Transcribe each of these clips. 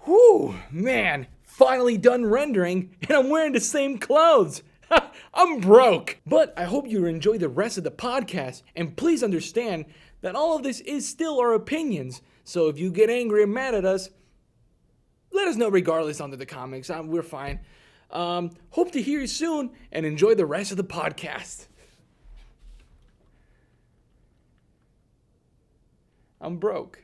Whew, man, finally done rendering, and I'm wearing the same clothes. I'm broke. But I hope you enjoy the rest of the podcast, and please understand that all of this is still our opinions. So if you get angry and mad at us, let us know regardless under the comments. We're fine. Hope to hear you soon, and enjoy the rest of the podcast. I'm broke.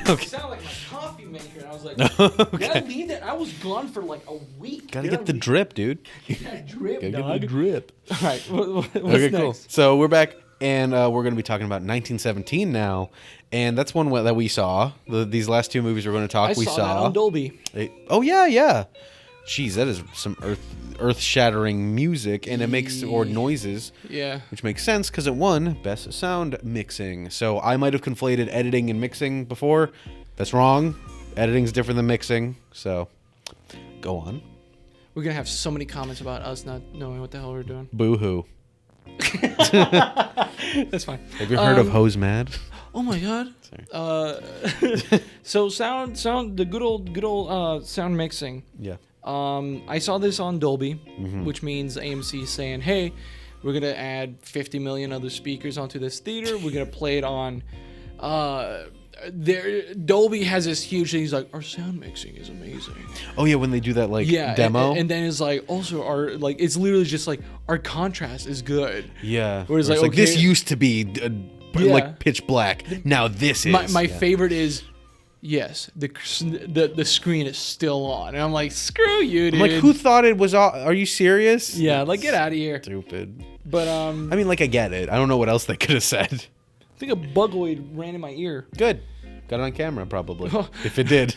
Okay. It sounded like my coffee maker, and I was like, Okay. did I leave that? I was gone for like a week. Gotta get the drip, dude. Drip, Gotta dog. get the drip. All right, what's Okay, next? cool. So we're back, and we're going to be talking about 1917 now, and that's one that we saw. These last two movies we're going to talk. I saw that on Dolby. Oh yeah. Jeez, that is some earth-shattering music, and it makes noises. Yeah. Which makes sense because it won Best Sound Mixing. So I might have conflated editing and mixing before. That's wrong. Editing's different than mixing. So go on. We're going to have so many comments about us not knowing what the hell we're doing. Boo-hoo. That's fine. Have you heard of Hose Mad? Oh my God. Sorry. So the good old sound mixing. Yeah. I saw this on Dolby, which means AMC is saying, hey, we're going to add 50 million other speakers onto this theater. We're going to play it on... Dolby has this huge thing. He's like, our sound mixing is amazing. Oh yeah, when they do that demo. And then it's like, also it's literally just like, our contrast is good. Yeah. Where it's Where like, okay, this used to be like pitch black. Now this is. My favorite is... Yes, the screen is still on, and I'm like, screw you, dude. I'm like, who thought it was all? Are you serious? Yeah, like, get out of here. Stupid. But I mean, like, I get it. I don't know what else they could have said. I think a bugoid ran in my ear. Good. Got it on camera, probably. If it did.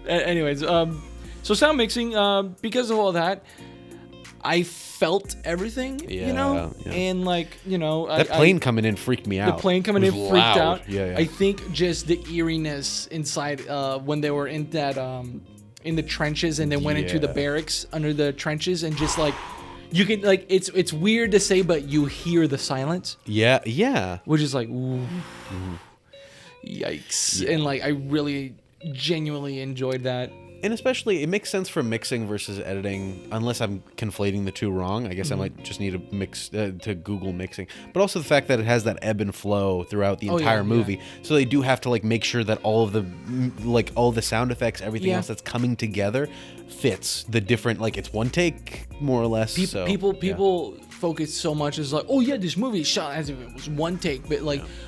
Anyways, so sound mixing, because of all that, I felt everything, Yeah. and That plane coming in freaked me out. The plane coming in freaked loud. out. Yeah. I think just the eeriness inside when they were in that in the trenches and then went into the barracks under the trenches, and just like you can it's weird to say, but you hear the silence. Yeah. Which is like, ooh, yikes. And I really genuinely enjoyed that. And especially, it makes sense for mixing versus editing, unless I'm conflating the two wrong. I guess I might just need to mix to Google mixing. But also the fact that it has that ebb and flow throughout the entire movie, so they do have to make sure that all of the all the sound effects, everything else that's coming together, fits the different. It's one take more or less. People focus so much as like, oh yeah, this movie is shot as if it was one take, but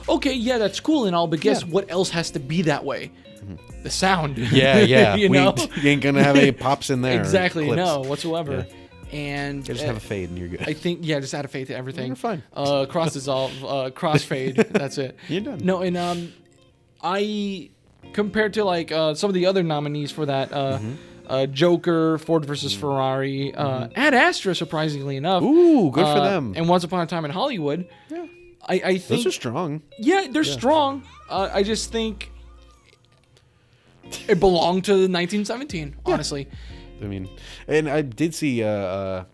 okay, yeah, that's cool and all, but guess what else has to be that way? The sound. Yeah. You ain't gonna have any pops in there. Exactly, no, whatsoever. Yeah. And just have a fade and you're good. I think, just add a fade to everything. You're fine. Cross dissolve, cross fade. That's it. You're done. No, and I compared to some of the other nominees for that, Joker, Ford versus Ferrari, Ad Astra, surprisingly enough. Ooh, good for them. And Once Upon a Time in Hollywood. Yeah. I think those are strong. Yeah, they're strong. I just think it belonged to 1917, honestly. I mean, and I did see. I'm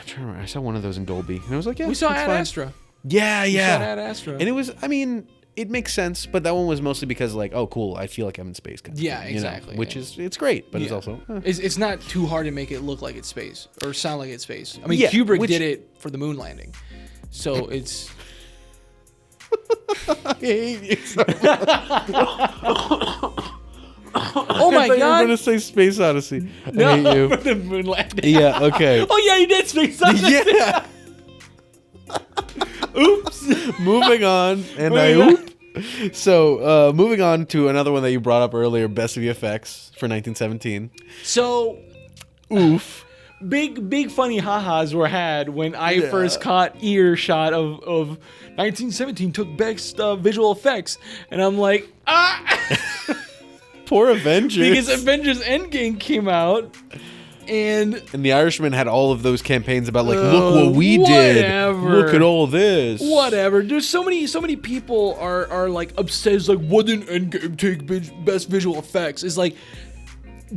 trying to remember. I saw one of those in Dolby, and I was like, "Yeah, we saw that's Ad fine. Astra. Yeah. We saw Ad Astra, and it was. I mean, it makes sense, but that one was mostly because, oh, cool, I feel like I'm in space. Kind of yeah, thing, exactly. Which is it's great, but it's also it's not too hard to make it look like it's space or sound like it's space. I mean, Yeah, Kubrick did it for the moon landing, so it's. I hate you so much. Oh my I thought God! you were gonna say Space Odyssey. I No, hate you. for the moon landing. Yeah. Okay. Oh yeah, you did Space Odyssey. Yeah. Oops. Moving on, and I oop. So, moving on to another one that you brought up earlier, Best VFX for 1917. So, Oof. big funny ha-has were had when I first caught earshot of 1917 took best visual effects, and I'm like, Poor Avengers. because Avengers Endgame came out, and the Irishman had all of those campaigns about look what we did. Look at all this. Whatever. There's so many people are obsessed what didn't Endgame take best visual effects? It's like,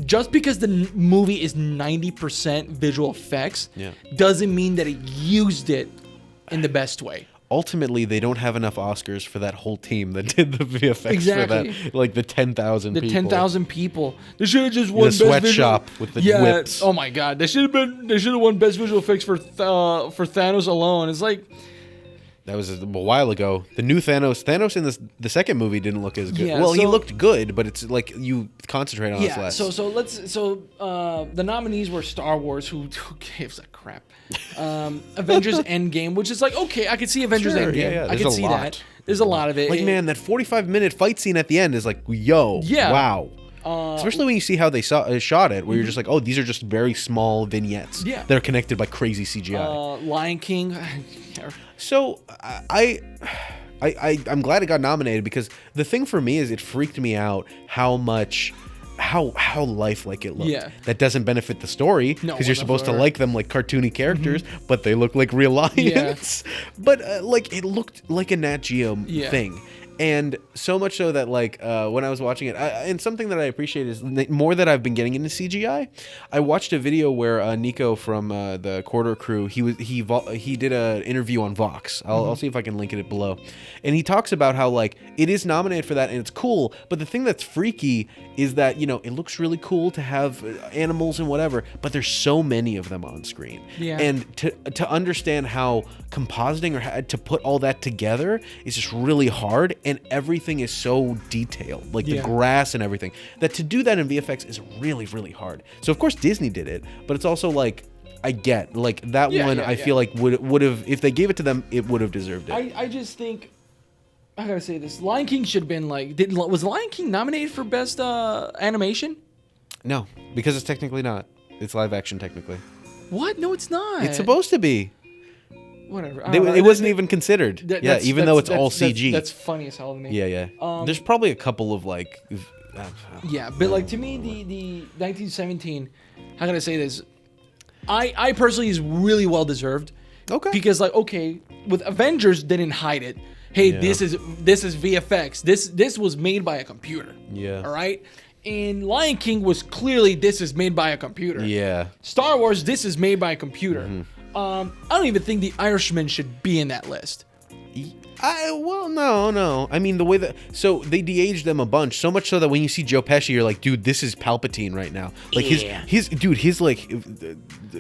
just because the movie is 90% visual effects doesn't mean that it used it in the best way. Ultimately, they don't have enough Oscars for that whole team that did the VFX for that. Like the 10,000 people. The 10,000 people. They should have just won Best sweatshop with the whips. Oh my God. They should have won best visual effects for Thanos alone. It's like, that was a while ago. The new Thanos in the second movie didn't look as good. Yeah, well, he looked good, but it's like you concentrate on it less. So the nominees were Star Wars, who gives a crap. Avengers Endgame, which is like, okay, I could see Avengers Endgame. Yeah. I could see that. There's a lot of it. Like, man, that 45-minute fight scene at the end is like, wow. Especially when you see how they shot it, where you're just like, oh, these are just very small vignettes that are connected by crazy CGI. Lion King. So I'm glad it got nominated, because the thing for me is it freaked me out how lifelike it looked. Yeah. That doesn't benefit the story, because you're supposed to like them like cartoony characters, but they look like real lions. But like it looked like a Nat Geo thing. And so much so that, like, when I was watching it, and something that I appreciate is more that I've been getting into CGI. I watched a video where Nico from the Quarter Crew, he did an interview on Vox. I'll see if I can link it below. And he talks about how, like, it is nominated for that and it's cool, but the thing that's freaky is that, you know, it looks really cool to have animals and whatever, but there's so many of them on screen. Yeah. And to understand how compositing or to put all that together is just really hard. And everything is so detailed, like the grass and everything, that to do that in VFX is really, really hard. So of course Disney did it, but it's also like, I get like that one. I feel like would have, if they gave it to them, it would have deserved it. I just think, I gotta say this, Lion King should have been like, was Lion King nominated for best animation? No, because it's technically not. It's live action technically. What? No, it's not. It's supposed to be. Whatever. It wasn't even considered. Even though it's all CG. That's funny as hell to me. Yeah. There's probably a couple of like. But like to me, the 1917. How can I say this? I personally is really well deserved. Okay. Because like, okay, with Avengers they didn't hide it. Hey, this is VFX. This was made by a computer. Yeah. All right. And Lion King was clearly this is made by a computer. Yeah. Star Wars, this is made by a computer. I don't even think The Irishman should be in that list. No. I mean, the way that... So, they de-aged them a bunch, so much so that when you see Joe Pesci, you're like, dude, this is Palpatine right now. Like, his like,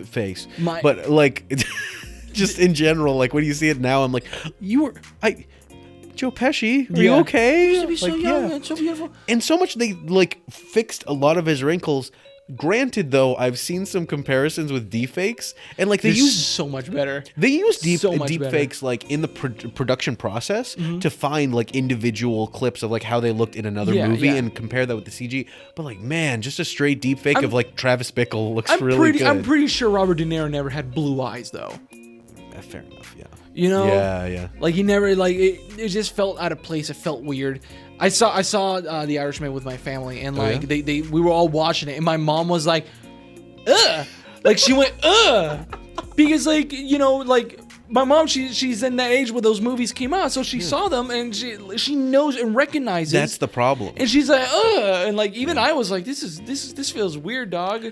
face. But, like, just in general, like, when you see it now, I'm like, Joe Pesci, are you okay? He used to be so young and so beautiful. And so much they, like, fixed a lot of his wrinkles. Granted, though, I've seen some comparisons with deepfakes, and like they use so much better. They use deepfakes like in the production process to find like individual clips of like how they looked in another movie and compare that with the CG. But like, man, just a straight deepfake of like Travis Bickle looks really good. I'm pretty sure Robert De Niro never had blue eyes though. Fair enough, yeah. You know? Yeah. Like he never like it just felt out of place. It felt weird. I saw The Irishman with my family, and like we were all watching it, and my mom was like, ugh, like she went ugh, because like, you know, like my mom, she's in that age where those movies came out, so she saw them and she knows and recognizes. That's the problem. And she's like, ugh, and like even I was like, this feels weird, dog.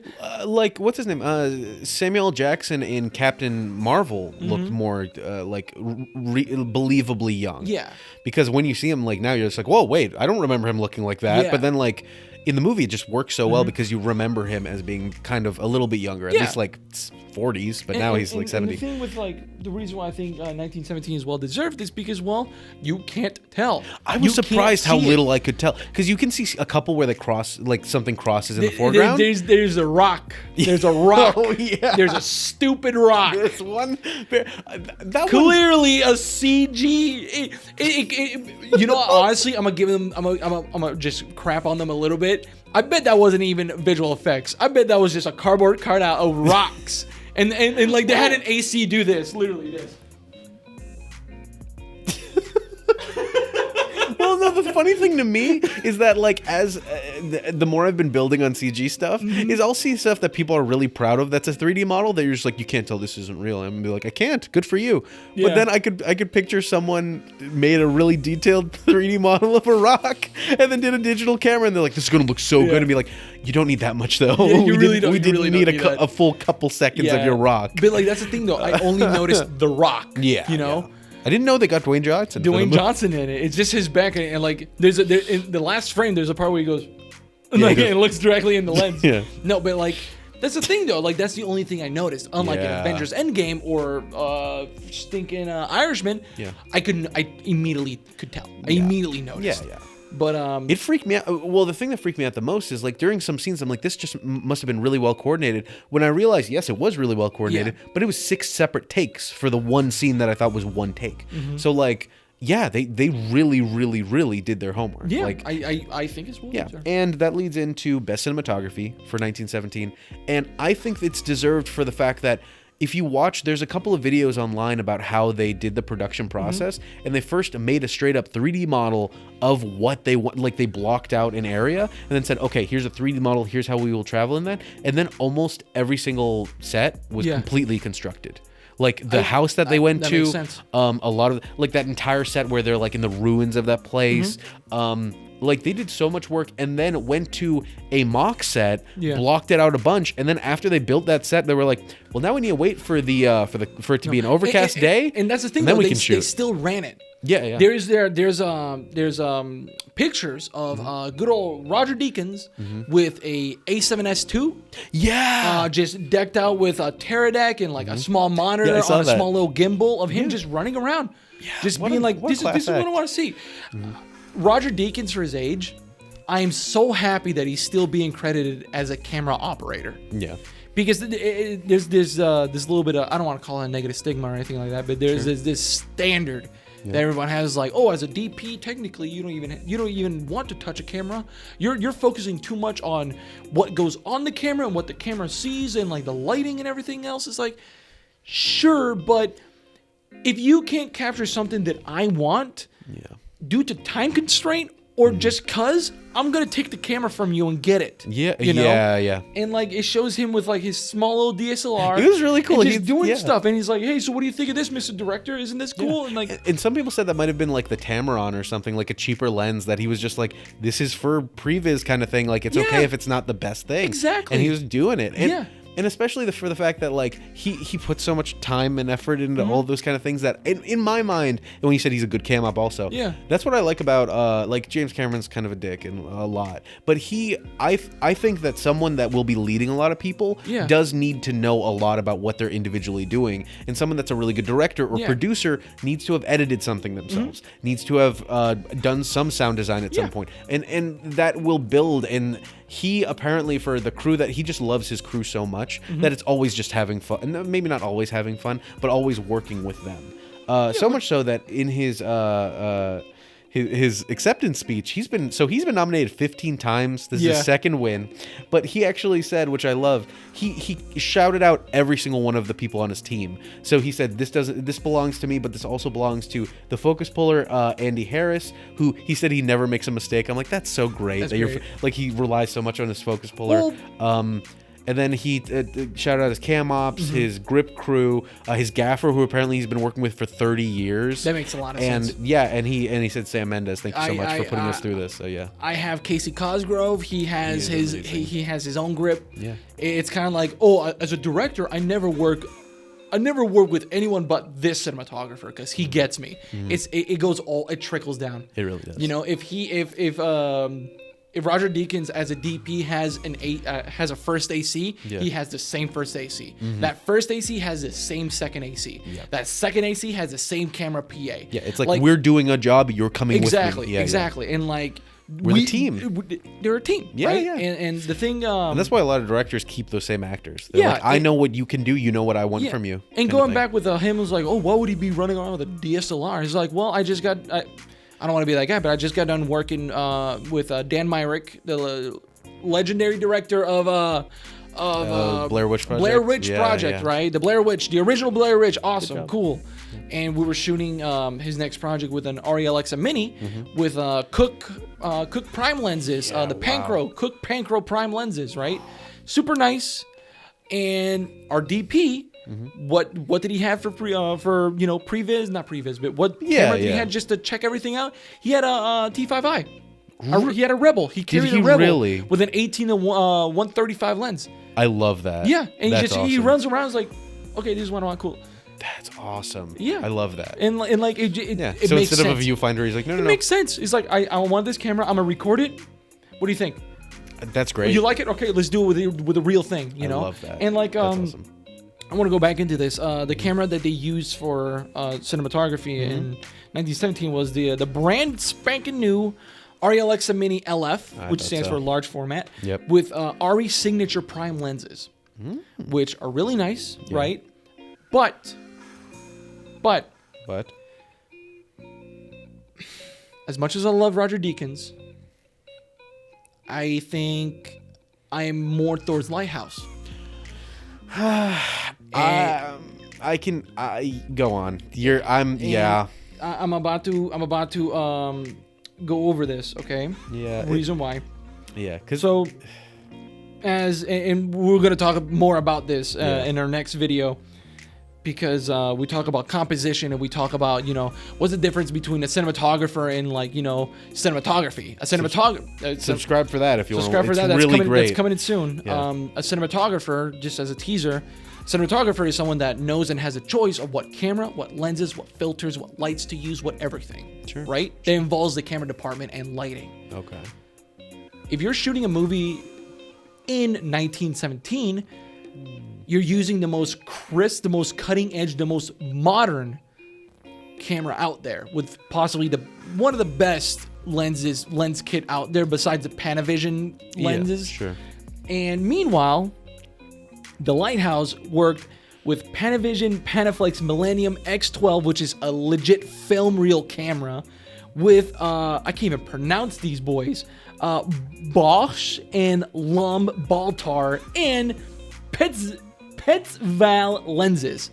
Like what's his name? Samuel Jackson in Captain Marvel looked more like believably young. Yeah. Because when you see him like now, you're just like, whoa, wait, I don't remember him looking like that. Yeah. But then like in the movie, it just works so well because you remember him as being kind of a little bit younger, at least like 40s, but now he's like 70. And the thing with like the reason why I think 1917 is well deserved is because, well, you can't tell. I was surprised how little I could tell, because you can see a couple where they cross, like something crosses in the foreground. There's a rock. There's a rock. Oh, yeah. There's a stupid rock. There's one. That clearly a CG. You know, honestly, I'm gonna give them. I'm gonna just crap on them a little bit. I bet that wasn't even visual effects. I bet that was just a cardboard cutout of rocks. And like they had an AC do this, literally this. Well, no, the funny thing to me is that like as the more I've been building on CG stuff, is I'll see stuff that people are really proud of that's a 3D model that you're just like, you can't tell this isn't real. I'm gonna be like, I can't. Good for you. Yeah. But then I could picture someone made a really detailed 3D model of a rock and then did a digital camera and they're like, this is gonna look so good, and be like, you don't need that much though. Yeah, we really didn't need a full couple seconds of your rock. But like that's the thing though. I only noticed the rock. Yeah, you know. yeah. I didn't know they got Dwayne Johnson. Dwayne Johnson in it. It's just his back, and like in the last frame, there's a part where he goes, and it looks directly in the lens. Yeah. No, but like that's the thing though. Like that's the only thing I noticed. Unlike in Avengers Endgame or stinking Irishman, I immediately could tell. I immediately noticed. Yeah. But it freaked me out. Well, the thing that freaked me out the most is like during some scenes, I'm like, this just must have been really well coordinated. When I realized, yes, it was really well coordinated, but it was 6 separate takes for the one scene that I thought was one take. So like, yeah, they really, really, really did their homework. Yeah, like, I think it's well deserved. And that leads into best cinematography for 1917, and I think it's deserved for the fact that if you watch, there's a couple of videos online about how they did the production process, and they first made a straight up 3D model of what they want. Like they blocked out an area and then said, okay, here's a 3D model, here's how we will travel in that. And then almost every single set was completely constructed. Like the house that they went to, a lot of like that entire set where they're like in the ruins of that place. Like they did so much work and then went to a mock set, blocked it out a bunch, and then after they built that set, they were like, well, now we need to wait for it to be an overcast day, and that's the thing. And then though, we can shoot. They still ran it. Yeah. There's pictures of good old Roger Deakins with a A7S II. Yeah. Just decked out with a pterodactyl and like a small monitor on a small little gimbal of him just running around, just being like, this is what I want to see. Roger Deakins, for his age, I am so happy that he's still being credited as a camera operator. Yeah. Because there's this little bit of, I don't want to call it a negative stigma or anything like that, but there's this standard that everyone has, like, oh, as a DP, technically you don't even want to touch a camera. You're focusing too much on what goes on the camera and what the camera sees and like the lighting and everything else. It's like, sure, but if you can't capture something that I want, due to time constraint or just cause, I'm gonna take the camera from you and get it. Yeah, you know? Yeah. And like it shows him with like his small little DSLR. It was really cool. And he's doing stuff, and he's like, "Hey, so what do you think of this, Mr. Director? Isn't this cool?" And like, and some people said that might have been like the Tamron or something, like a cheaper lens that he was just like, "This is for previs kind of thing. Like it's okay if it's not the best thing." Exactly. And he was doing it. And, and especially for the fact that like he put so much time and effort into all those kind of things that in my mind, and when you said he's a good cam op also, that's what I like about like James Cameron's kind of a dick and a lot, but I think that someone that will be leading a lot of people does need to know a lot about what they're individually doing, and someone that's a really good director or producer needs to have edited something themselves, needs to have done some sound design at some point, and that will build. And he apparently, for the crew, that he just loves his crew so much that it's always just having fun, and maybe not always having fun, but always working with them. So much so that in his acceptance speech, he's been nominated 15 times. This is his second win, but he actually said, which I love, he shouted out every single one of the people on his team. So he said, this belongs to me, but this also belongs to the focus puller, Andy Harris, who he said he never makes a mistake. I'm like, that's so great. You're like, he relies so much on his focus puller. And then he shouted out his cam ops, his grip crew, his gaffer, who apparently he's been working with for 30 years. That makes a lot of sense. And he said, Sam Mendes, thank you so much for putting us through this. So yeah, I have Casey Cosgrove. He has he has his own grip. Yeah, it's kind of like, oh, as a director, I never work with anyone but this cinematographer because he gets me. It trickles down. It really does. You know, if Roger Deakins as a DP has a first AC, he has the same first AC. That first AC has the same second AC. That second AC has the same camera PA. Yeah, it's like we're doing a job, you're coming with me. Exactly. And like we're a team. They're a team. Yeah, right? yeah. And the thing, and that's why a lot of directors keep those same actors. They're like, I know what you can do. You know what I want from you. And going back with him, was like, oh, why would he be running around with a DSLR? He's like, well, I don't want to be that guy, but I just got done working with Dan Myrick, the legendary director of Blair Witch Project. Blair Witch Yeah, Project, yeah. right? The Blair Witch, the original Blair Witch. Awesome, cool. And we were shooting his next project with an RELX Mini with Cook Prime lenses, the Pancro Cook Pancro Prime lenses, right? Super nice. And our DP, what did he have for previs? Not previs, but what camera did he have just to check everything out? He had a T5i. He had a Rebel. He carried a Rebel with an 18 to 135 lens. I love that. Yeah, and awesome. he runs around. He's like, okay, this is what I want. Cool. That's awesome. Yeah, I love that. And like it So makes instead sense. of a viewfinder, he's like, no. It makes sense. He's like, I want this camera. I'm gonna record it. What do you think? That's great. You like it? Okay, let's do it with a real thing. You know. I love that. And like That's awesome. I want to go back into this. The camera that they used for cinematography in 1917 was the brand spanking new RELX Mini LF, which stands for large format, with RE Signature Prime lenses, which are really nice, right? But as much as I love Roger Deakins, I think I am more towards Lighthouse. I go on. I'm about to go over this, okay? Yeah. Reason why. Yeah. And we're gonna talk more about this in our next video, because we talk about composition and we talk about what's the difference between a cinematographer and cinematography. A cinematographer. Subscribe for that if you want. Subscribe for that. That's really great. That's coming in soon. Yeah. A cinematographer, just as a teaser. Cinematographer is someone that knows and has a choice of what camera, what lenses, what filters, what lights to use, what everything. Sure. Right? It involves the camera department and lighting. Okay. If you're shooting a movie in 1917, you're using the most crisp, the most cutting edge, the most modern camera out there, with possibly one of the best lens kit out there besides the Panavision lenses. Yeah, sure. And meanwhile, the Lighthouse worked with Panavision Panaflex Millennium X12, which is a legit film reel camera, with I can't even pronounce these boys, Bosch and Lum Baltar and Petzval lenses.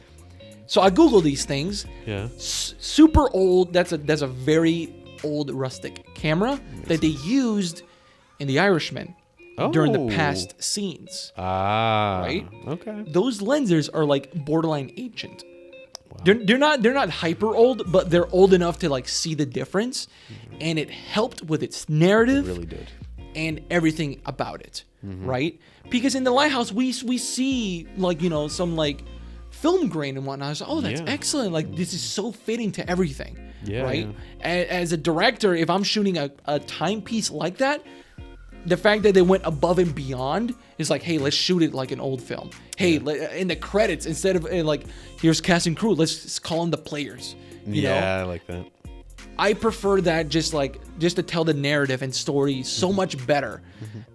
So I googled these things. Yeah. Super old. That's a very old rustic camera that they used in The Irishman during the past scenes. Right? Okay. Those lenses are like borderline ancient. Wow. They're not hyper old, but they're old enough to like see the difference, and it helped with its narrative. It really did. And everything about it, right? Because in the Lighthouse, we see like some like film grain and whatnot. I was like, oh, that's excellent. Like this is so fitting to everything, right? Yeah. As a director, if I'm shooting a timepiece like that, the fact that they went above and beyond is like, hey, let's shoot it like an old film. Hey, in the credits, instead of like, here's cast and crew, let's call them the players. You know? I like that. I prefer that just to tell the narrative and story so much better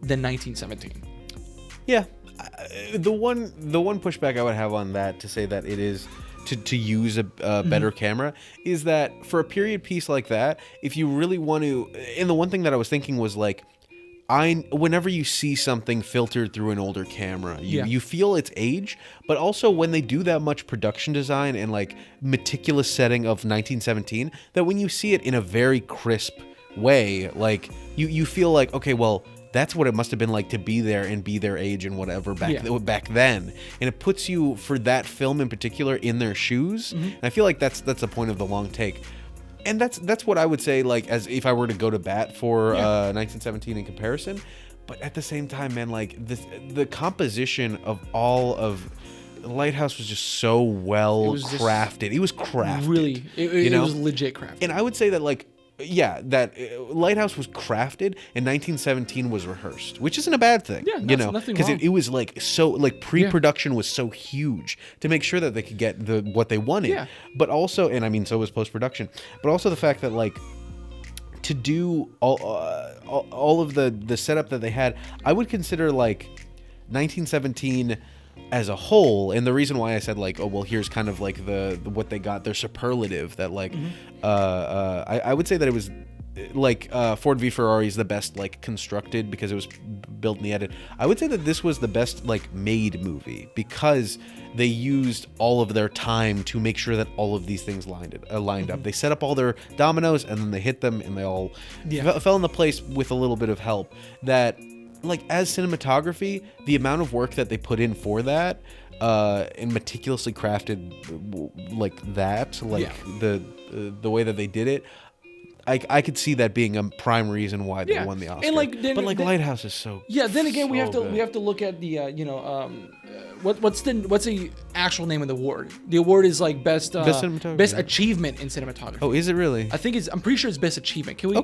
than 1917. Yeah. The one pushback I would have on that, to say that it is to use a better camera, is that for a period piece like that, if you really want to, and the one thing that I was thinking was like, whenever you see something filtered through an older camera, you feel its age, but also when they do that much production design and like meticulous setting of 1917, that when you see it in a very crisp way, like you feel like, okay, well, that's what it must have been like to be there and be their age and whatever back then. And it puts you, for that film in particular, in their shoes. And I feel like that's the point of the long take. And that's what I would say, like, as if I were to go to bat for 1917 in comparison. But at the same time, man, like the composition of all of Lighthouse was just so well crafted. It was crafted. Really, it was legit crafted. And I would say that, like, that Lighthouse was crafted and 1917 was rehearsed, which isn't a bad thing. Yeah, nothing wrong. Because it was like so, like, pre-production was so huge to make sure that they could get what they wanted. Yeah. But also, and I mean, so was post-production. But also the fact that, like, to do all of the setup that they had, I would consider like 1917 as a whole, and the reason why I said like, oh well, here's kind of like the what they got, their superlative, that like I would say that it was like Ford v Ferrari is the best like constructed because it was built in the edit. I would say that this was the best like made movie because they used all of their time to make sure that all of these things lined up. They set up all their dominoes and then they hit them and they all fell into place with a little bit of help. That like as cinematography, the amount of work that they put in for that and meticulously crafted like that, like the way that they did it. I could see that being a prime reason why they won the Oscar. And like, then, Lighthouse is so then again we have good. to look at the what's the actual name of the award? The award is like best cinematography, best achievement in cinematography. Oh, is it really? I'm pretty sure it's best achievement. Can we?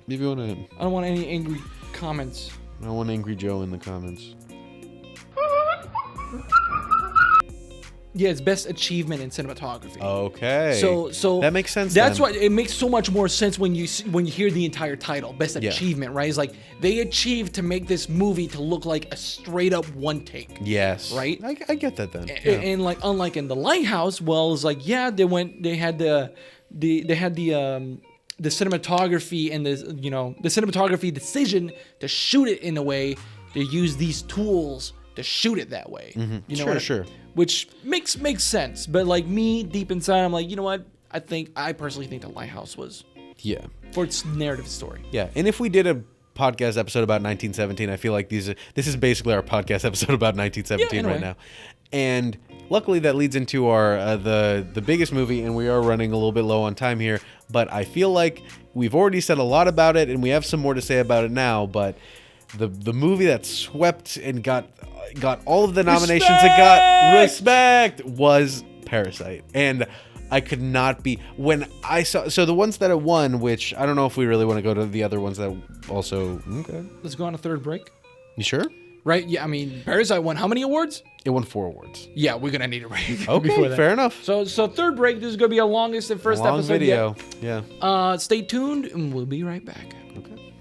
If you want to. I don't want any angry comments. I don't want Angry Joe in the comments. Yeah, it's best achievement in cinematography. Okay. So that makes sense. That's why it makes so much more sense when you hear the entire title, best achievement, right? It's like they achieved to make this movie to look like a straight up one take. Yes. Right. I get that then. And like unlike in The Lighthouse, well, it's like they had the cinematography and the cinematography decision to shoot it in a way to use these tools to shoot it that way. Mm-hmm. You know, sure. Which makes sense. But like me, deep inside, I'm like, you know what? I personally think The Lighthouse was for its narrative story. Yeah, and if we did a podcast episode about 1917, I feel like this is basically our podcast episode about 1917 right now. And luckily that leads into our the biggest movie, and we are running a little bit low on time here. But I feel like we've already said a lot about it, and we have some more to say about it now. But the movie that swept and got all of the nominations it got respect was Parasite. And I could not be when I saw the ones that it won, which I don't know if we really want to go to the other ones that also. Okay, let's go on a third break. You sure? Right? Yeah, I mean, Parasite won how many awards? It won 4 awards. Yeah, we're gonna need a break. Okay, fair enough. So third break. This is gonna be our longest and first episode video. Yet. Yeah. Stay tuned, and we'll be right back. Okay.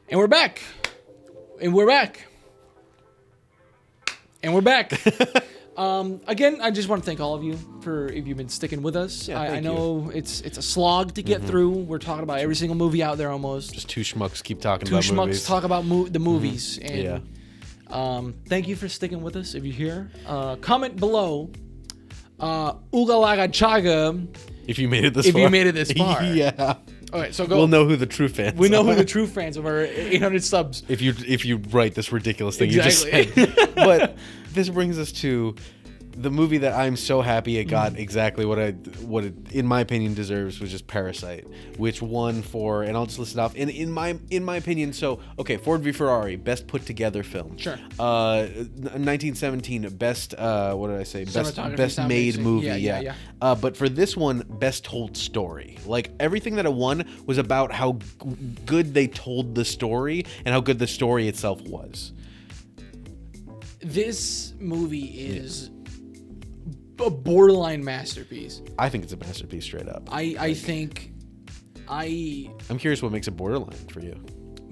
And we're back. And we're back. And we're back. Again, I just want to thank all of you if you've been sticking with us. Yeah, I know it's a slog to get through. We're talking about every single movie out there almost. Just two schmucks keep talking about movies. Two schmucks talk about the movies. And thank you for sticking with us if you're here. Comment below. Uga Laga Chaga. If you made it this far. If you made it this far. Yeah. All right, so go. We'll know who the true fans are. We know who the true fans of our 800 subs. If you write this ridiculous thing exactly. you just said. But this brings us to the movie that I'm so happy it got exactly what it in my opinion deserves, which is Parasite, which won for, and I'll just list it off. In my opinion, so okay, Ford v Ferrari, best put together film. Sure. 1917, best what did I say? Best made movie. Yeah. But for this one, best told story. Like everything that it won was about how good they told the story and how good the story itself was. This movie is a borderline masterpiece. I think it's a masterpiece straight up. I'm curious what makes it borderline for you.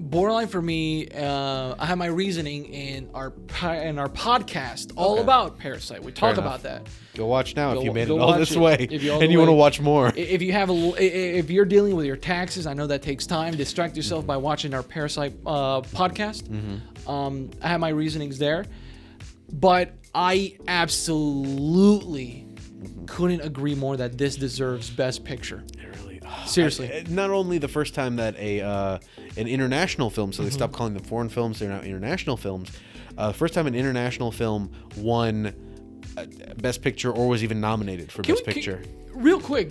Borderline for me, I have my reasoning in our podcast all about Parasite. We talk about that. Go watch now if you made it all this way and you want to watch more. If you're dealing with your taxes, I know that takes time. Distract yourself by watching our Parasite podcast. I have my reasonings there. But I absolutely couldn't agree more that this deserves Best Picture. It really, seriously. Not only the first time that an international film, so they stopped calling them foreign films, they're now international films. First time an international film won Best Picture or was even nominated for Best Picture. Real quick,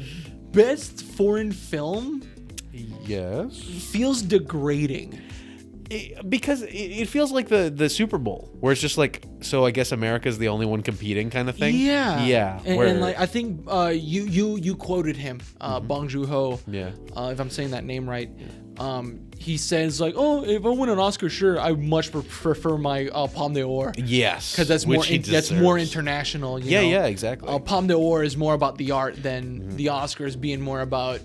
Best Foreign Film? Yes. Feels degrading. Because it feels like the Super Bowl, where it's just like, so I guess America's the only one competing kind of thing. Yeah. And like I think you quoted him, Bong Joon-ho. Yeah. If I'm saying that name right. He says like, oh, if I win an Oscar, sure, I much prefer my Palme d'Or. Yes. Because that's more international. You know? Yeah, exactly. Palme d'Or is more about the art than the Oscars being more about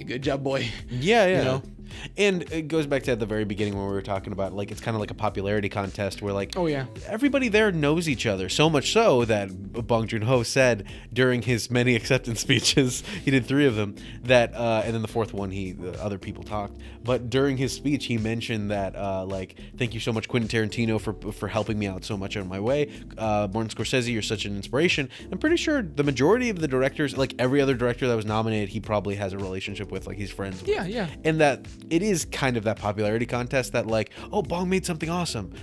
good job, boy. Yeah. You know? And it goes back to at the very beginning when we were talking about, like, it's kind of like a popularity contest where, like, Oh, yeah. everybody there knows each other. So much so that Bong Joon-ho said during his many acceptance speeches, he did 3 of them, that, and then the 4th one, the other people talked. But during his speech, he mentioned that, like, thank you so much, Quentin Tarantino, for helping me out so much on my way. Martin Scorsese, you're such an inspiration. I'm pretty sure the majority of the directors, like every other director that was nominated, he probably has a relationship with, like he's friends with. Yeah, yeah. And that it is kind of that popularity contest that, like, oh, Bong made something awesome.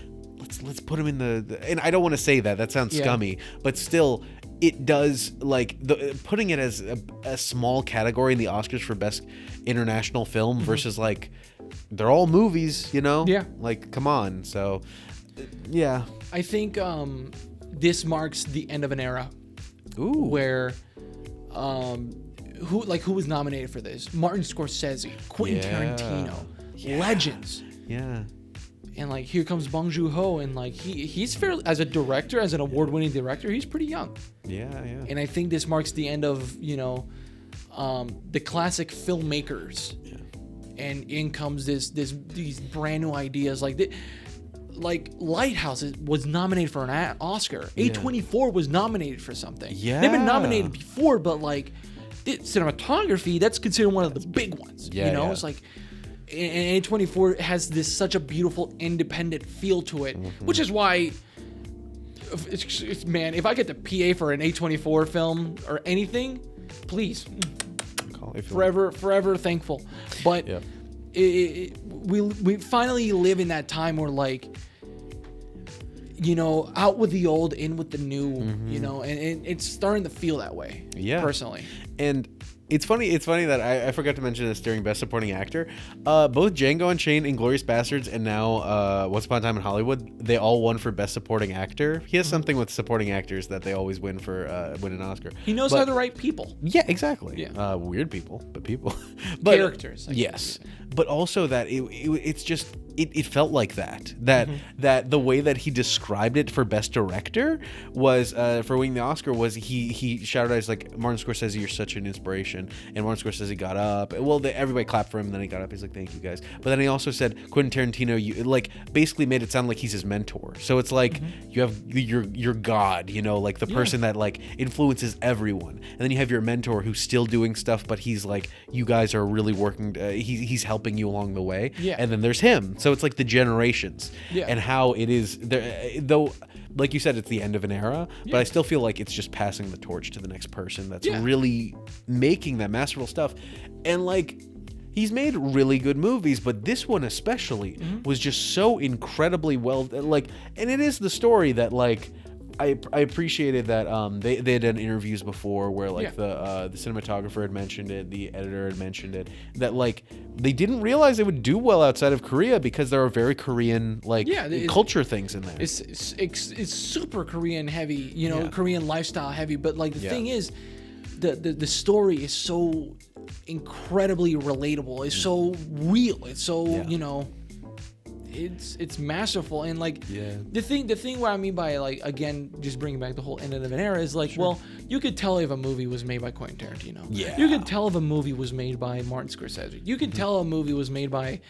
Let's put him in the and I don't want to say that sounds scummy, but still it does, like, putting it as a small category in the Oscars for best international film versus, like, they're all movies, you know? Yeah. Like, come on. So yeah. I think this marks the end of an era. Ooh. Where who was nominated for this? Martin Scorsese, Quentin Tarantino, legends. Yeah. And, like, here comes Bong Joon-ho, and, like, he's fairly, as a director, as an award-winning director, he's pretty young. Yeah. And I think this marks the end of, the classic filmmakers. Yeah. And in comes these brand new ideas, like Lighthouse was nominated for an Oscar. A24 was nominated for something. Yeah. They've been nominated before, but, like, cinematography, that's considered one of the big ones. Yeah. It's like, and A24 has such a beautiful independent feel to it, which is why, man, if I get the PA for an A24 film or anything, please, forever thankful. But we finally live in that time where, like, out with the old, in with the new, and it's starting to feel that way. Yeah, personally. And it's funny that I forgot to mention this during Best Supporting Actor. Both Django Unchained, Inglourious Basterds, and now Once Upon a Time in Hollywood, they all won for Best Supporting Actor. He has something with supporting actors that they always win for win an Oscar. He knows how to write people. Yeah, exactly. Yeah. Weird people, but people. But, characters. Yes, but also that it's just. It felt like that the way that he described it for Best Director was for winning the Oscar was he shouted out, like, Martin Scorsese, you're such an inspiration, and Martin Scorsese got up. Well, everybody clapped for him, and then he got up. He's like, thank you guys. But then he also said Quentin Tarantino, you, like, basically made it sound like he's his mentor. So it's like you have your God, like the person that, like, influences everyone, and then you have your mentor who's still doing stuff, but he's like, you guys are really working. He's helping you along the way. Yeah. And then there's him. So it's like the generations and how it is there, though, like you said, it's the end of an era, but I still feel like it's just passing the torch to the next person that's really making that masterful stuff. And, like, he's made really good movies, but this one especially was just so incredibly well, like, and it is the story that, like, I appreciated that they had done interviews before where, like, the cinematographer had mentioned it, the editor had mentioned it, that, like, they didn't realize it would do well outside of Korea because there are very Korean, like, culture things in there. It's super Korean heavy, Korean lifestyle heavy, but, like, the thing is, the story is so incredibly relatable. It's so real. It's so It's masterful, and, like, the thing what I mean by, like, again, just bringing back the whole end of an era is, like, well, you could tell if a movie was made by Quentin Tarantino. Yeah. You could tell if a movie was made by Martin Scorsese. You could tell a movie was made by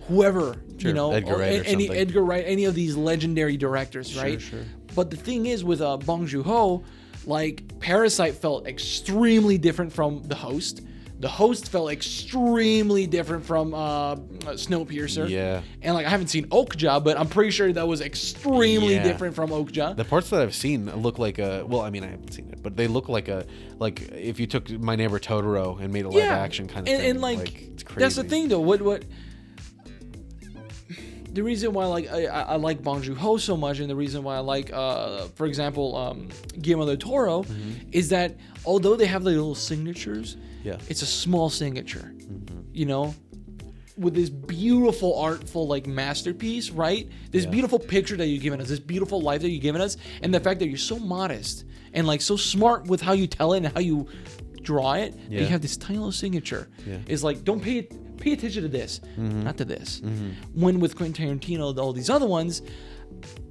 whoever, Edgar Wright Edgar Wright, any of these legendary directors, right? Sure. But the thing is with Bong Joon-ho, like, Parasite felt extremely different from The Host. The Host felt extremely different from Snowpiercer. Yeah. And, like, I haven't seen Okja, but I'm pretty sure that was extremely different from Okja. The parts that I've seen look like well, I mean, I haven't seen it, but they look like like if you took My Neighbor Totoro and made a live action kind of thing. And, like, it's crazy. That's the thing, though. What the reason why, like, I like Bong Joon-ho so much, and the reason why I like, for example, Guillermo del Toro, is that although they have the little signatures, it's a small signature, with this beautiful, artful, like, masterpiece, right? This beautiful picture that you've given us, this beautiful life that you've given us, and the fact that you're so modest and, like, so smart with how you tell it and how you draw it, that you have this tiny little signature. Is like, don't pay attention to this, not to this. When with Quentin Tarantino, all these other ones,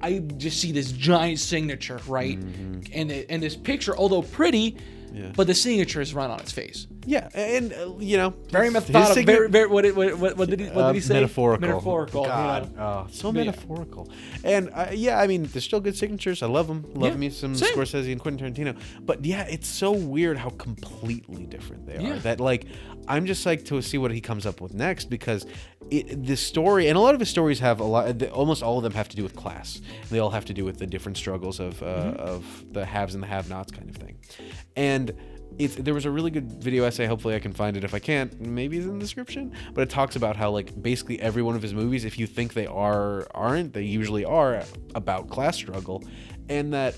I just see this giant signature, right? And this picture, although pretty, but the signature is right on its face. Yeah, and very his methodical. Very, what did he say? Metaphorical. God. So metaphorical. And I mean, there's still good signatures. I love them. Love me some Scorsese and Quentin Tarantino. But yeah, it's so weird how completely different they are. That like, I'm just psyched to see what he comes up with next, because this story, and a lot of his stories have almost all of them have to do with class. They all have to do with the different struggles of the haves and the have-nots kind of thing. And there was a really good video essay. Hopefully I can find it. If I can't, maybe it's in the description. But it talks about how like basically every one of his movies, if you think they aren't, they usually are about class struggle, and that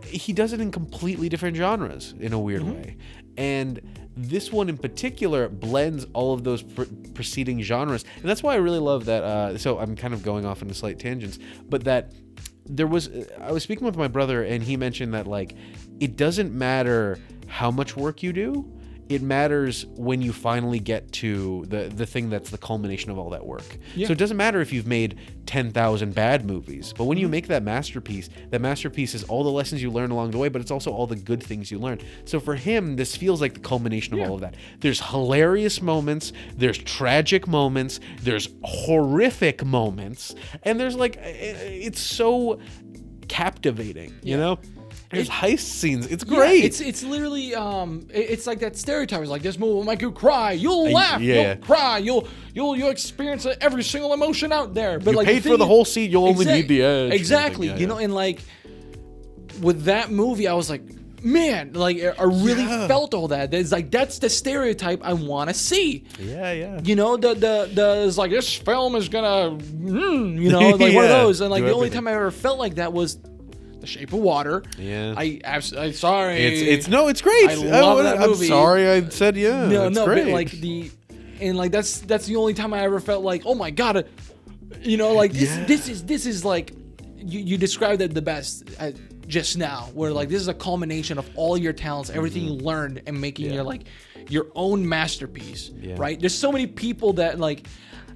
he does it in completely different genres in a weird way. And this one in particular blends all of those preceding genres, and that's why I really love that. So I'm kind of going off into slight tangents, but that I was speaking with my brother, and he mentioned that like it doesn't matter how much work you do. It matters when you finally get to the thing that's the culmination of all that work. Yeah. So it doesn't matter if you've made 10,000 bad movies, but when you make that masterpiece is all the lessons you learn along the way, but it's also all the good things you learn. So for him, this feels like the culmination of all of that. There's hilarious moments, there's tragic moments, there's horrific moments, and there's like, it's so captivating, you know? There's heist scenes. It's great. It's literally it's like that stereotype. It's like, this movie will make you cry. You'll laugh. You'll cry. You'll experience every single emotion out there. But you like, paid for the whole seat. You'll only need the edge. Exactly. You know, and like with that movie, I was like, man, like I really felt all that. It's like, that's the stereotype I want to see. Yeah. You know, it's like, this film is gonna, you know, like one of those. And like the only time I ever felt like that was The Shape of Water. Yeah. I'm sorry. It's great. I love that movie. I'm sorry I said it's great. But like that's the only time I ever felt like, oh my God, you know, like this is like, you described it the best just now, where like this is a culmination of all your talents, everything you learned, and making your own masterpiece. Right? There's so many people that like,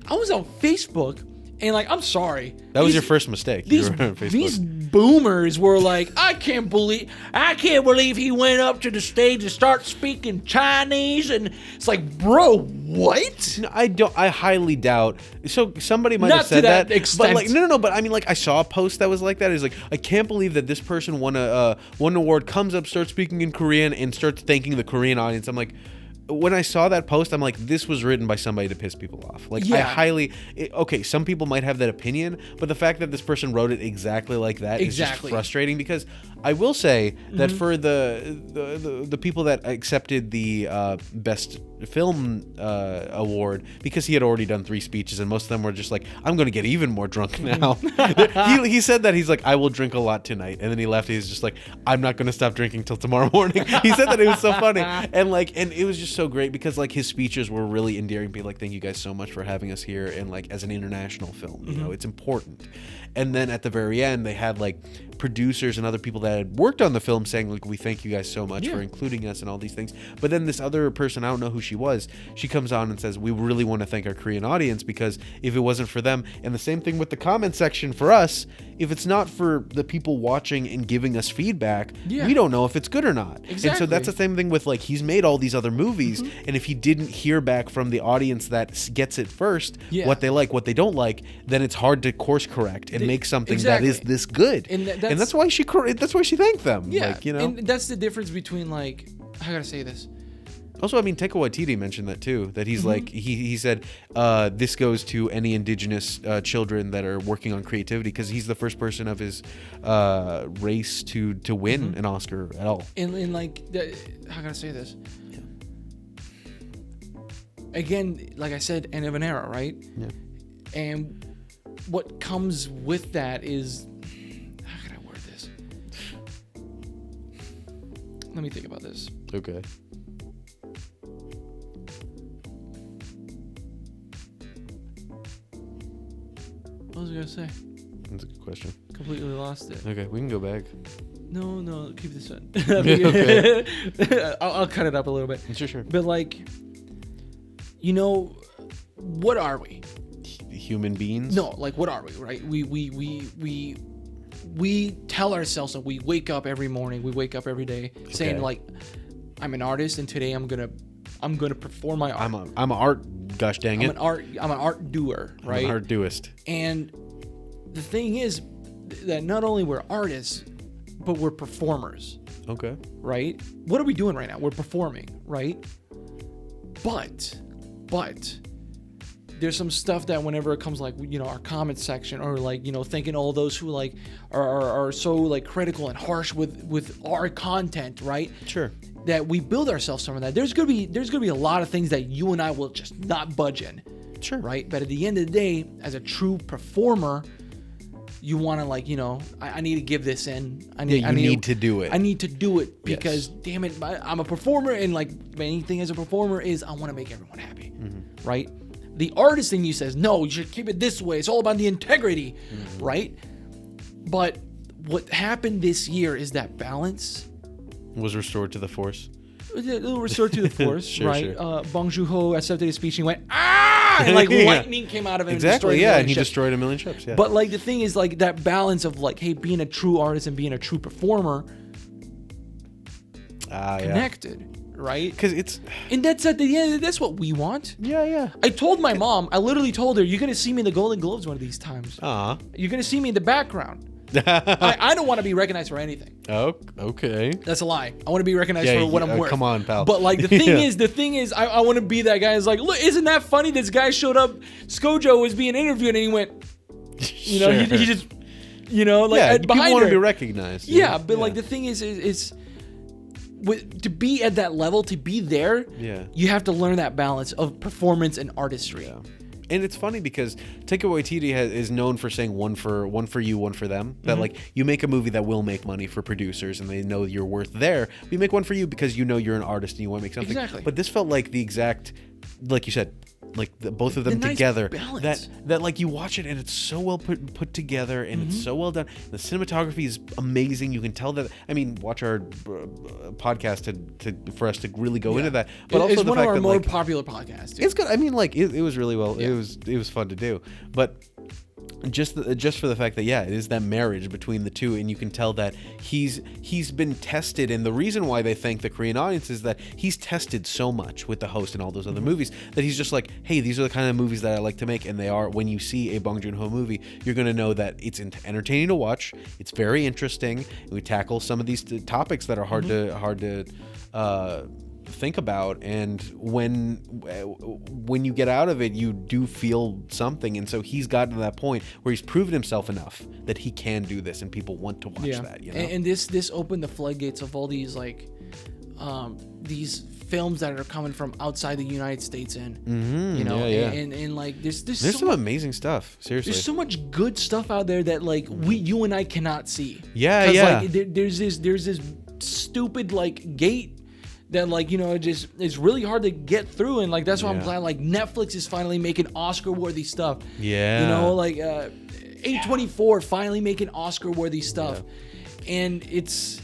I was on Facebook. And like, I'm sorry. That was your first mistake. These boomers were like, I can't believe he went up to the stage and started speaking Chinese, and it's like, bro, what? No, I highly doubt. So somebody might have said that extent. But like, no. But I mean, like, I saw a post that was like that. It's like, I can't believe that this person won an award, comes up, starts speaking in Korean, and starts thanking the Korean audience. I'm like, when I saw that post, I'm like, this was written by somebody to piss people off. Like, okay, some people might have that opinion, but the fact that this person wrote it exactly like that is just frustrating, because I will say that for the people that accepted the best film award, because he had already done 3 speeches, and most of them were just like, I'm going to get even more drunk now. he said that, he's like, I will drink a lot tonight, and then he left. He's just like, I'm not going to stop drinking till tomorrow morning. He said that. It was so funny, and it was just so great, because like his speeches were really endearing. Be like, thank you guys so much for having us here, and like, as an international film, you know, it's important. And then at the very end, they had like producers and other people that had worked on the film saying, like, we thank you guys so much for including us and all these things. But then this other person, I don't know who she was, she comes on and says, we really want to thank our Korean audience, because if it wasn't for them, and the same thing with the comment section for us, if it's not for the people watching and giving us feedback, we don't know if it's good or not. Exactly. And so that's the same thing with, like, he's made all these other movies, and if he didn't hear back from the audience that gets it first, what they like, what they don't like, then it's hard to course correct and make something that is this good. And that's why she thanked them. Yeah, like, you know, and that's the difference between, like, I gotta say this. Also, I mean, Taika Waititi mentioned that too. That he's like, he said this goes to any indigenous children that are working on creativity, because he's the first person of his race to win an Oscar at all. And like, how can I say this? Yeah. Again, like I said, end of an era, right? Yeah. And what comes with that is, how can I word this? Let me think about this. Okay. What was I gonna say? That's a good question. Completely lost it. Okay, we can go back. No, keep this in. Okay. I'll cut it up a little bit. Sure. But like, you know, what are we? Human beings? No, like, what are we, right? We tell ourselves that we wake up every morning, we wake up every day saying, like, I'm an artist, and today I'm gonna perform my art. I'm an art. Gosh dang it. I'm an art doer, right? I'm an art doist. And the thing is that not only we're artists, but we're performers. Okay. Right? What are we doing right now? We're performing, right? But there's some stuff that whenever it comes like, you know, our comment section, or like, you know, thinking all those who like are so like critical and harsh with our content, right? Sure. That we build ourselves from that. There's gonna be a lot of things that you and I will just not budge in. Sure. Right? But at the end of the day, as a true performer, you want to, like, you know, I need to give this in. I need to do it. I need to do it because, damn it, I'm a performer, and like anything as a performer is, I want to make everyone happy, right? The artist in you says, no, you should keep it this way. It's all about the integrity, right? But what happened this year is that balance was restored to the force. Restored to the force, Sure, right? sure. Bong Joon-ho accepted his speech and he went, ah! And like lightning came out of him. Exactly, and he destroyed a million ships. But like the thing is, like, that balance of like, hey, being a true artist and being a true performer, connected, right? Because it's, and that's at the end. That's what we want. Yeah. I told my mom. I literally told her, you're gonna see me in the Golden Globes one of these times. You're gonna see me in the background. I don't want to be recognized for anything. Oh, okay. That's a lie. I want to be recognized for what I'm worth. Come on, pal. But like the thing is, I want to be that guy who's like, look, isn't that funny? This guy showed up, Skojo was being interviewed, and he went, you know, he just, you know, like people behind want her. to be recognized. Yeah, but like the thing is to be at that level, to be there, you have to learn that balance of performance and artistry. Yeah. And it's funny because Taika Waititi is known for saying one for you, one for them. That like, you make a movie that will make money for producers and they know you're worth there. You make one for you because you know you're an artist and you want to make something. Exactly. But this felt like the exact, like you said, like both of them together. Balance. That like you watch it and it's so well put together and it's so well done. The cinematography is amazing. You can tell that. I mean, watch our podcast for us to really go into that. But also it's the one fact of our that, more like, popular podcasts. It's good. I mean, like it was really well. It was fun to do. But just for the fact that it is that marriage between the two, and you can tell that he's been tested, and the reason why they thank the Korean audience is that he's tested so much with the host and all those other movies that he's just like, hey, these are the kind of movies that I like to make, and they are. When you see a Bong Joon-ho movie, you're going to know that it's entertaining to watch. It's very interesting. We tackle some of these topics that are hard to think about, and when you get out of it, you do feel something. And so he's gotten to that point where he's proven himself enough that he can do this, and people want to watch that. You know? And this opened the floodgates of all these like these films that are coming from outside the United States in, you know, and like there's some amazing stuff. Seriously, there's so much good stuff out there that like you and I cannot see. Like there's this stupid like gate that, like, you know, just it's really hard to get through, and like that's why I'm glad like Netflix is finally making Oscar-worthy stuff. You know, like A24 finally making Oscar-worthy stuff, and it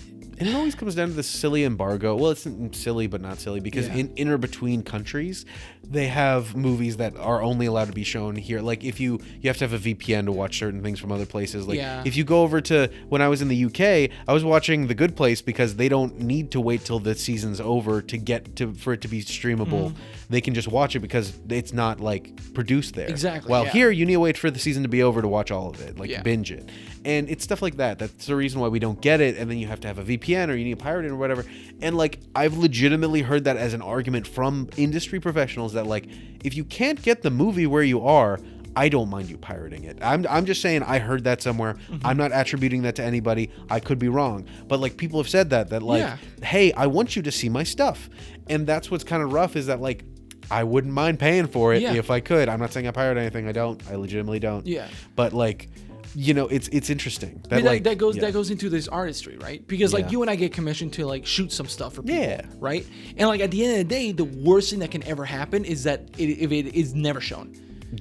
always comes down to the silly embargo. Well, it's silly, but not silly, because in or between countries, they have movies that are only allowed to be shown here. Like if you have to have a VPN to watch certain things from other places. Like if you go over to, when I was in the UK, I was watching The Good Place because they don't need to wait till the season's over for it to be streamable. They can just watch it because it's not like produced there. Exactly. While here, you need to wait for the season to be over to watch all of it, like binge it. And it's stuff like that. That's the reason why we don't get it. And then you have to have a VPN, or you need to pirate it or whatever. And like, I've legitimately heard that as an argument from industry professionals that like, if you can't get the movie where you are, I don't mind you pirating it. I'm just saying I heard that somewhere. I'm not attributing that to anybody. I could be wrong. But like, people have said that like, hey, I want you to see my stuff. And that's what's kind of rough, is that like, I wouldn't mind paying for it if I could. I'm not saying I pirate anything. I don't. I legitimately don't. But like, you know, it's interesting. That goes into this artistry, right? Because like you and I get commissioned to like shoot some stuff for people, right? And like at the end of the day, the worst thing that can ever happen is that if it is never shown.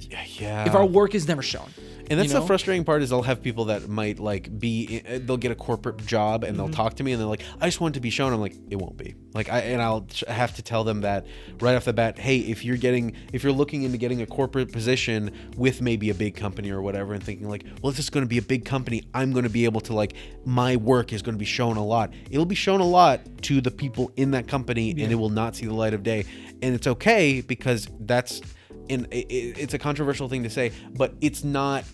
If our work is never shown. And that's the frustrating part is I'll have people that might like they'll get a corporate job and they'll talk to me and they're like, I just want it to be shown. I'm like, it won't be. Like I'll have to tell them that right off the bat. Hey, if you're looking into getting a corporate position with maybe a big company or whatever, and thinking like, well, if this is going to be a big company, I'm going to be able to like, my work is going to be shown a lot. It'll be shown a lot to the people in that company, and it will not see the light of day. And it's okay, because it's a controversial thing to say, but it's not,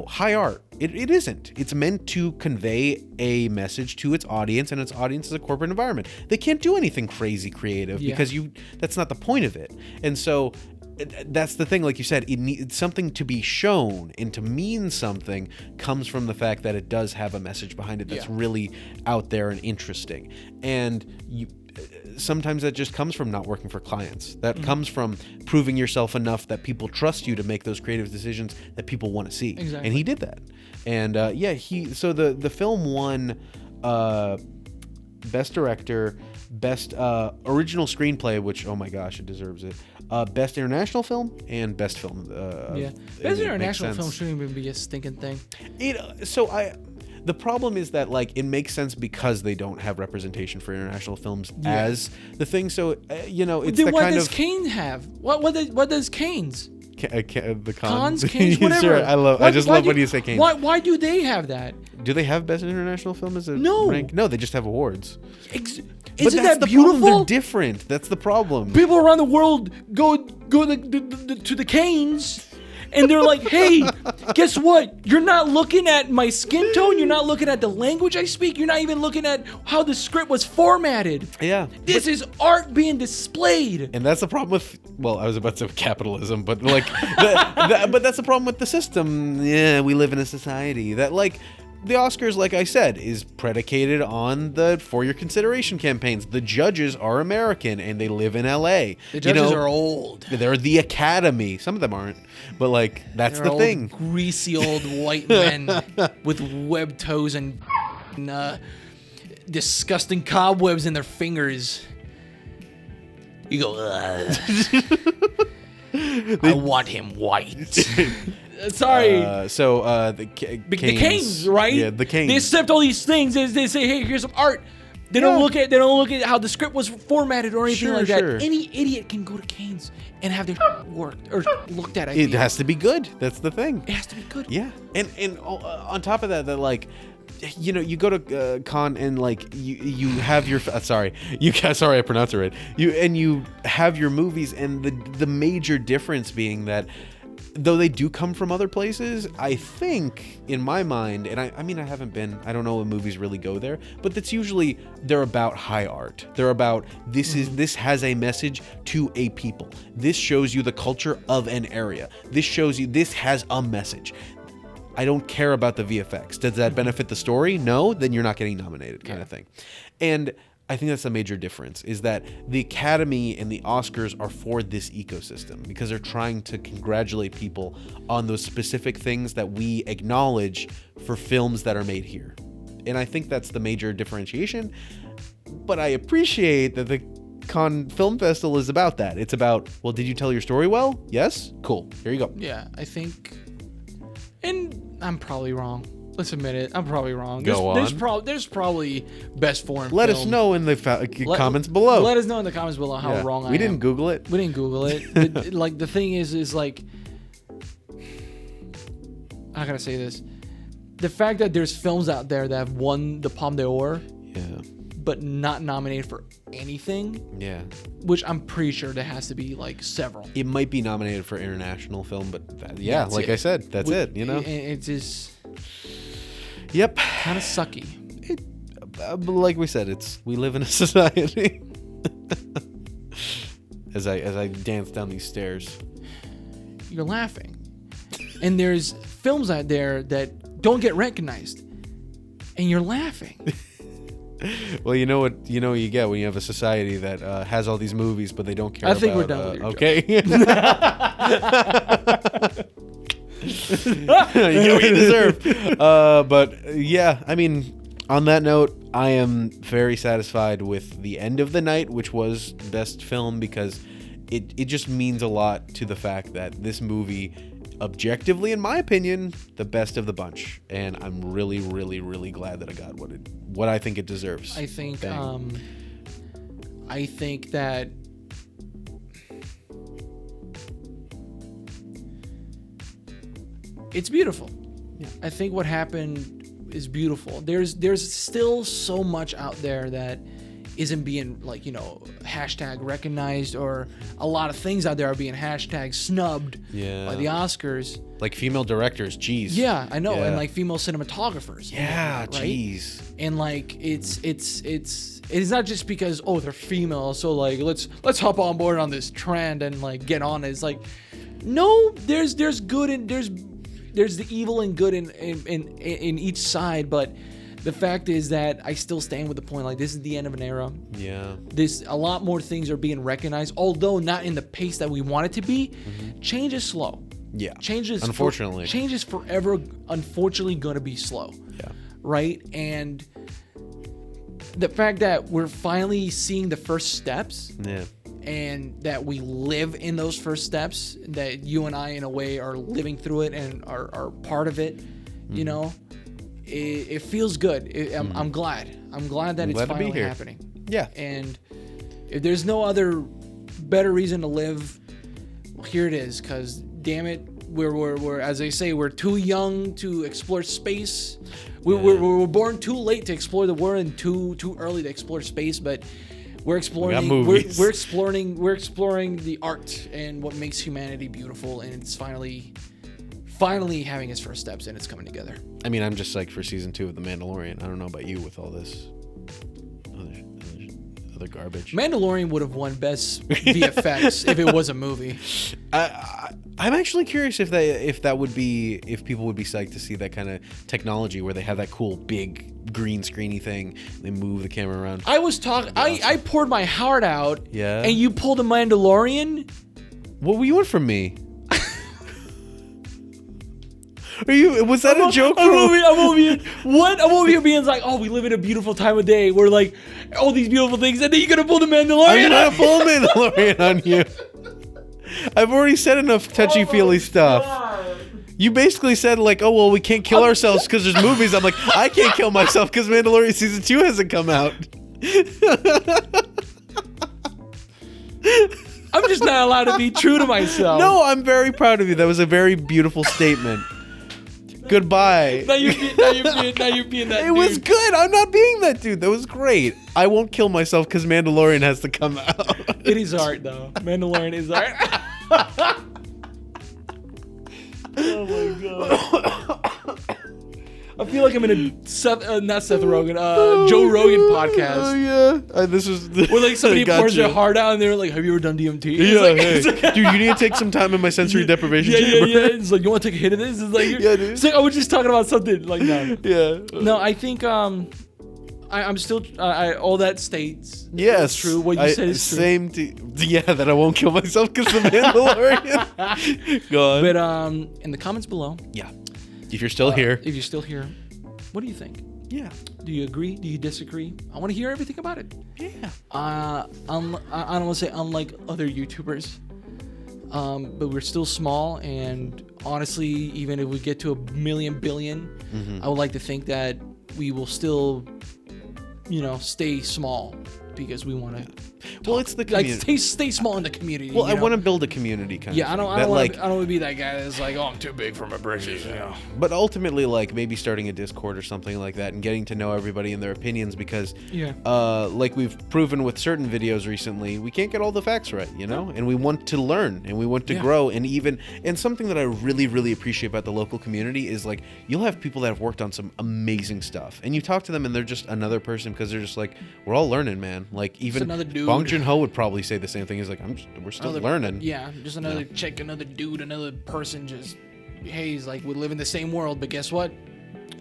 high art. It isn't. It's meant to convey a message to its audience, and its audience is a corporate environment. They can't do anything crazy creative because that's not the point of it. And so that's the thing, like you said, it needs something to be shown, and to mean something comes from the fact that it does have a message behind it that's really out there and interesting. And sometimes that just comes from not working for clients. That comes from proving yourself enough that people trust you to make those creative decisions that people want to see. Exactly. And he did that. And so the film won Best Director, Best Original Screenplay, which, oh my gosh, it deserves it. Best International Film, and Best Film. Best International Film shouldn't even be a stinking thing. The problem is that, like, it makes sense because they don't have representation for international films as the thing. So, it's then the what kind does of... Kane have? What does Kane's? The Cons, Kane's, whatever. Sure, I just love when you say Kane. Why do they have that? Do they have Best International Film as a rank? No, they just have awards. Isn't that beautiful? Problem. They're different. That's the problem. People around the world go to the Canes, and they're like, hey, guess what? You're not looking at my skin tone. You're not looking at the language I speak. You're not even looking at how the script was formatted. Yeah. This is art being displayed. And that's the problem with, well, I was about to say capitalism, but like, but that's the problem with the system. Yeah, we live in a society that, like, the Oscars, like I said, is predicated on the For Your Consideration campaigns. The judges are American and they live in LA. The judges are old. They're the Academy. Some of them aren't, but like that's They're the thing. Greasy old white men with webbed toes and disgusting cobwebs in their fingers. You go, I want him white. Sorry. The Canes, right? Yeah, the Canes. They accept all these things. They say, "Hey, here's some art." They don't look at how the script was formatted or anything like that. Any idiot can go to Canes and have their worked or looked at. It has to be good. That's the thing. It has to be good. Yeah, and on top of that, like, you go to con and like you have your sorry I pronounced it right. You have your movies, and the major difference being that, though they do come from other places, I think, in my mind, and I mean, I don't know when movies really go there, but that's usually, they're about high art. They're about, this has a message to a people. This shows you the culture of an area. This shows you, this has a message. I don't care about the VFX. Does that benefit the story? No, then you're not getting nominated, kind of thing. And I think that's a major difference, is that the Academy and the Oscars are for this ecosystem because they're trying to congratulate people on those specific things that we acknowledge for films that are made here. And I think that's the major differentiation. But I appreciate that the Cannes Film Festival is about that. It's about, well, did you tell your story well? Yes? Cool. Here you go. Yeah, I think, and I'm probably wrong. Let's admit it. I'm probably wrong. There's probably best foreign film. Let us know in the comments below. Let us know in the comments below how wrong I am. We didn't Google it. We didn't Google it. But, like, the thing is like, how can I say this? The fact that there's films out there that have won the Palme d'Or, but not nominated for anything. Yeah. Which I'm pretty sure there has to be like several. It might be nominated for international film, but like I said, that's it. It's just. Yep. Kind of sucky. Like we said, we live in a society. As I dance down these stairs, you're laughing, and there's films out there that don't get recognized, and you're laughing. Well, you know what you get when you have a society that has all these movies, but they don't care. I think we're done with your okay. You get what you deserve. But yeah, I mean, on that note, I am very satisfied with the end of the night, which was best film, because it just means a lot to the fact that this movie objectively, in my opinion, the best of the bunch, and I'm really, really, really glad that I got what I think it deserves. I think that it's beautiful. Yeah. I think what happened is beautiful. There's still so much out there that isn't being hashtag recognized, or a lot of things out there are being hashtag snubbed by the Oscars. Like female directors, geez. Yeah, I know, Yeah. and like female cinematographers. Yeah, right? geez. And like it's not just because they're female, so like let's hop on board on this trend and like get on it. It's like, no, there's good and there's the evil and good in each side, but the fact is that I still stand with the point, like, this is the end of an era. Yeah. A lot more things are being recognized, although not in the pace that we want it to be. Mm-hmm. Change is slow. Yeah. Change is forever, unfortunately, going to be slow. Yeah. Right? And the fact that we're finally seeing the first steps. Yeah. And that we live in those first steps, that you and I, in a way, are living through it and are part of it, you know? It feels good. I'm glad. I'm glad that it's finally happening. Yeah. And if there's no other better reason to live, well, here it is. Because damn it, we're as they say, we're too young to explore space. We're born too late to explore the world and too early to explore space. But we're exploring. We're exploring the art and what makes humanity beautiful, and it's finally having its first steps, and it's coming together. I mean, I'm just psyched for season 2 of The Mandalorian. I don't know about you with all this other garbage. Mandalorian would have won best VFX if it was a movie. I'm actually curious if people would be psyched to see that kind of technology where they have that cool big green screeny thing. They move the camera around. I was talking. I poured my heart out. Yeah. And you pulled a Mandalorian. What were you want from me? Was that a joke? I'm over here being like, we live in a beautiful time of day. We're like, all these beautiful things, and then you're gonna pull the Mandalorian. I'm gonna pull a Mandalorian on you. I've already said enough touchy-feely stuff. God. You basically said like, we can't kill ourselves because there's movies. I'm like, I can't kill myself because Mandalorian season 2 hasn't come out. I'm just not allowed to be true to myself. No, I'm very proud of you. That was a very beautiful statement. Goodbye. Now you're being that dude. It was good. I'm not being that dude. That was great. I won't kill myself because Mandalorian has to come out. It is art, though. Mandalorian is art. Oh my god. I feel like I'm in a not Seth Rogen, Joe Rogan podcast. Oh yeah, this is where like somebody pours their heart out and they're like, "Have you ever done DMT?" Yeah, dude, you need to take some time in my sensory deprivation chamber. Yeah. It's like, you want to take a hit of this? It's like, yeah, dude. It's like, I was just talking about something like that. Yeah. No, I think I'm still all that states. Yes, true. What you said is true. That I won't kill myself because the Mandalorian. Go on. But in the comments below. Yeah. If you're still here. If you're still here, what do you think? Yeah. Do you agree? Do you disagree? I want to hear everything about it. Yeah. I don't want to say unlike other YouTubers, but we're still small, and honestly, even if we get to 1 million billion, I would like to think that we will still, stay small because we want to. Well, it's the community. Like, stay small in the community. Well, I want to build a community kind of thing. I don't want to be that guy that's like, I'm too big for my britches. But ultimately, like, maybe starting a Discord or something like that and getting to know everybody and their opinions, because like we've proven with certain videos recently, we can't get all the facts right, and we want to learn and we want to grow, and something that I really, really appreciate about the local community is, like, you'll have people that have worked on some amazing stuff, and you talk to them and they're just another person because they're just like, we're all learning, man. Like, even another dude. Bong Joon-ho would probably say the same thing. He's like, we're still learning. Yeah, just another chick, another dude, another person. Just, hey, he's like, we live in the same world, but guess what?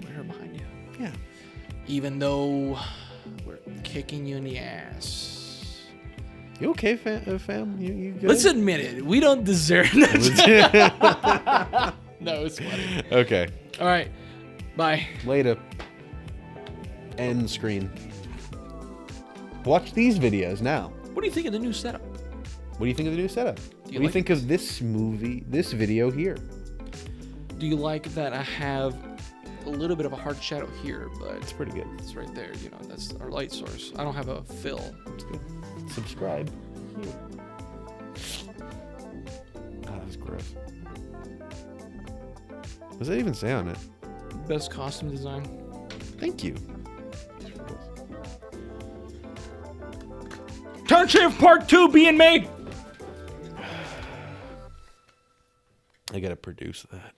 We're here behind you. Yeah. Even though we're kicking you in the ass. You okay, fam? You good? Let's admit it. We don't deserve that. No, it's funny. Okay. All right. Bye. Later. End screen. Watch these videos now. What do you think of the new setup? What do you think of the new setup? What do you think of this video here? Do you like that I have a little bit of a hard shadow here, but It's pretty good. it's right there, you know, that's our light source. I don't have a fill. It's good. Subscribe. Here. Oh, that was gross. What does that even say on it? Best costume design. Thank you. Turn Shift Part 2 being made! I gotta produce that.